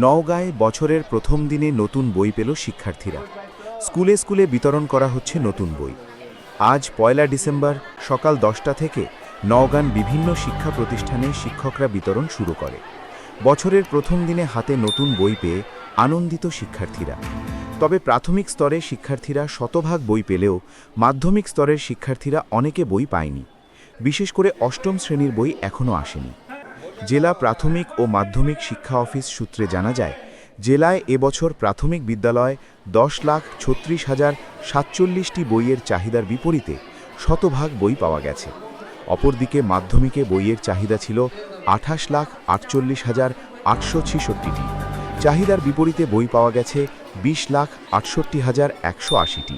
নওগাঁয় বছরের প্রথম দিনে নতুন বই পেল শিক্ষার্থীরা। স্কুলে স্কুলে বিতরণ করা হচ্ছে নতুন বই। আজ ১ ডিসেম্বর সকাল ১০টা থেকে নওগাঁর বিভিন্ন শিক্ষা প্রতিষ্ঠানে শিক্ষকরা বিতরণ শুরু করে। বছরের প্রথম দিনে হাতে নতুন বই পেয়ে আনন্দিত শিক্ষার্থীরা। তবে প্রাথমিক স্তরে শিক্ষার্থীরা শতভাগ বই পেলেও মাধ্যমিক স্তরের শিক্ষার্থীরা অনেকে বই পায়নি। বিশেষ করে অষ্টম শ্রেণীর বই এখনও আসেনি। জেলা প্রাথমিক ও মাধ্যমিক শিক্ষা অফিস সূত্রে জানা যায়, জেলায় এবছর প্রাথমিক বিদ্যালয়ে ১০,৩৬,০৪৭টি বইয়ের চাহিদার বিপরীতে শতভাগ বই পাওয়া গেছে। অপরদিকে মাধ্যমিকে বইয়ের চাহিদা ছিল ২৮,৪৮,৮৬৬টি। চাহিদার বিপরীতে বই পাওয়া গেছে ২০,৬৮,১৮০টি।